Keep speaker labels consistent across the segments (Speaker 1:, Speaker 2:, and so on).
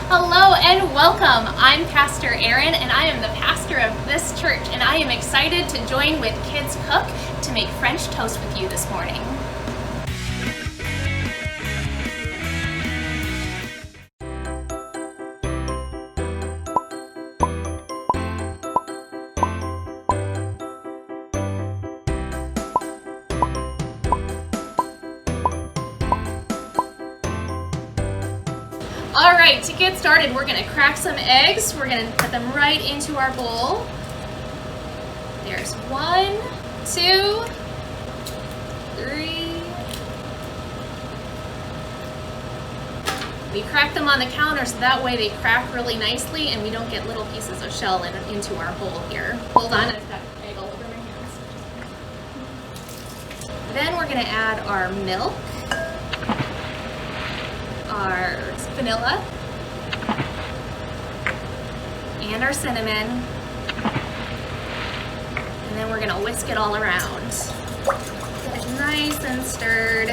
Speaker 1: Hello and welcome. I'm Pastor Erin and I am the pastor of this church, and I am excited to join with KidsCook to make French toast with you this morning. All right, to get started, we're gonna crack some eggs. We're gonna put them right into our bowl. There's 1, 2, 3. We crack them on the counter so that way they crack really nicely and we don't get little pieces of shell into our bowl here. Hold on, I've got egg all over my hands. Then we're gonna add our milk, our vanilla, and our cinnamon, and then we're gonna whisk it all around. Get it nice and stirred.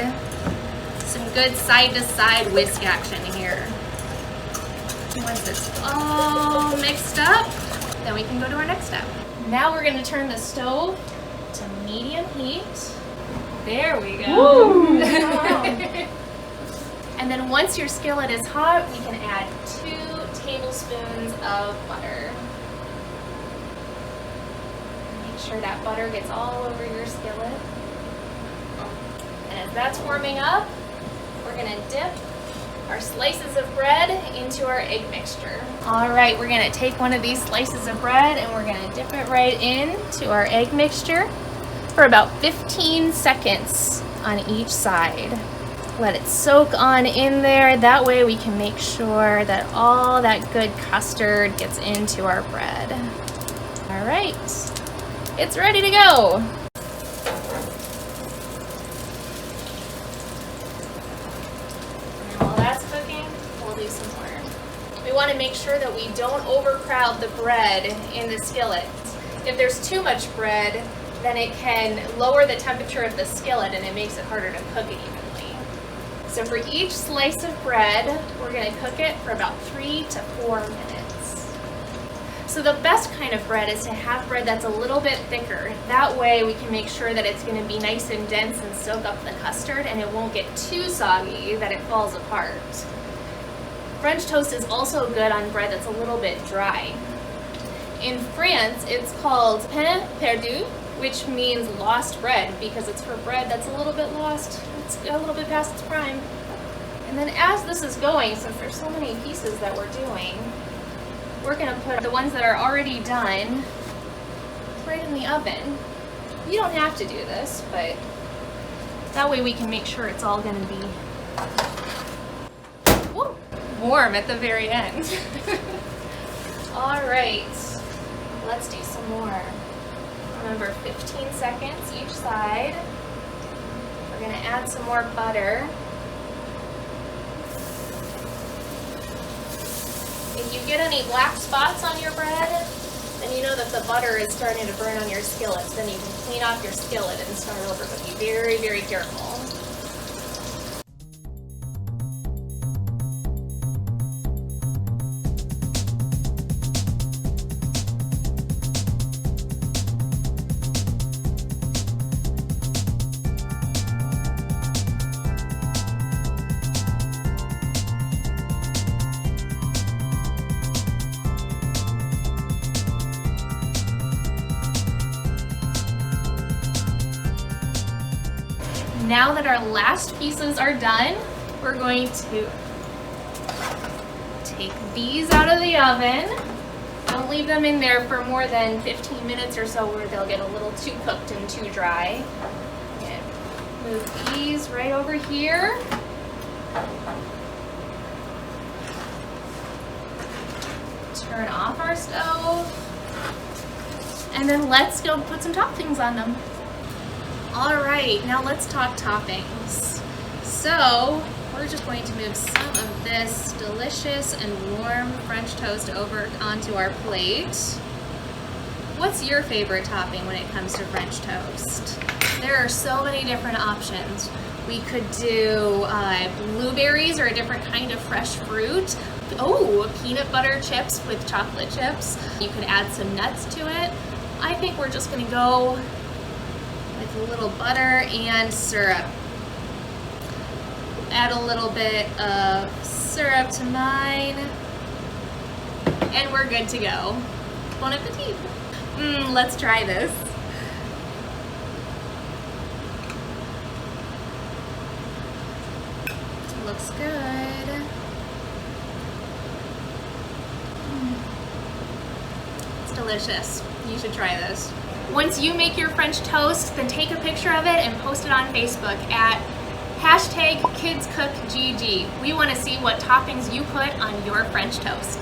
Speaker 1: Some good side-to-side whisk action here. Once it's all mixed up, then we can go to our next step. Now we're gonna turn the stove to medium heat. There we go. And then once your skillet is hot, we can add 2 tablespoons of butter. Make sure that butter gets all over your skillet. And as that's warming up, we're gonna dip our slices of bread into our egg mixture. All right, we're gonna take one of these slices of bread and we're gonna dip it right into our egg mixture for about 15 seconds on each side. Let it soak on in there. That way we can make sure that all that good custard gets into our bread. All right, it's ready to go. And while that's cooking, we'll do some more. We want to make sure that we don't overcrowd the bread in the skillet. If there's too much bread, then it can lower the temperature of the skillet and it makes it harder to cook it evenly. So for each slice of bread, we're going to cook it for about 3 to 4 minutes. So the best kind of bread is to have bread that's a little bit thicker. That way we can make sure that it's going to be nice and dense and soak up the custard, and it won't get too soggy that it falls apart. French toast is also good on bread that's a little bit dry. In France, it's called pain perdu, which means lost bread, because it's for bread that's a little bit lost. It's a little bit past its prime. And then as this is going, since there's so many pieces that we're doing, we're gonna put the ones that are already done right in the oven. You don't have to do this, but that way we can make sure it's all gonna be warm at the very end. All right, let's do some more. Remember, 15 seconds each side. We're going to add some more butter. If you get any black spots on your bread, then you know that the butter is starting to burn on your skillet. Then you can clean off your skillet and start over, but be very, very careful. Now that our last pieces are done, we're going to take these out of the oven. Don't leave them in there for more than 15 minutes or so where they'll get a little too cooked and too dry. And move these right over here. Turn off our stove. And then let's go put some toppings on them. All right, now let's talk toppings. So we're just going to move some of this delicious and warm French toast over onto our plate. What's your favorite topping when it comes to French toast? There are so many different options. We could do blueberries or a different kind of fresh fruit. Oh, peanut butter chips with chocolate chips. You could add some nuts to it. I think we're just gonna go with a little butter and syrup. Add a little bit of syrup to mine, and we're good to go. Bon appetit. Let's try this. Looks good. It's delicious. You should try this. Once you make your French toast, then take a picture of it and post it on Facebook at #KidsCookGG. We want to see what toppings you put on your French toast.